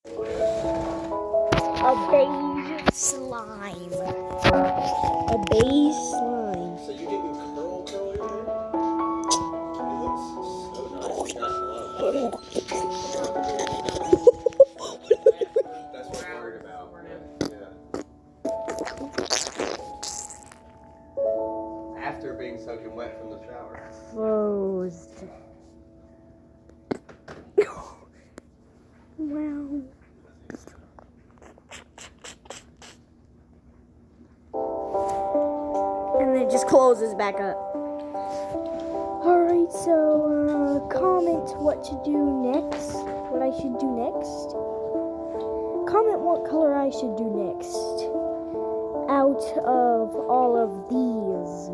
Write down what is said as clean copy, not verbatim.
A beige slime. A beige slime. So you didn't curl your hair? It looks so nice. You got love. That's what I'm worried about. Yeah. After being soaking wet from the shower. Closed. Wow. And then it just closes back up. Alright, so comment what to do next. What I should do next. Comment what color I should do next. Out of all of these.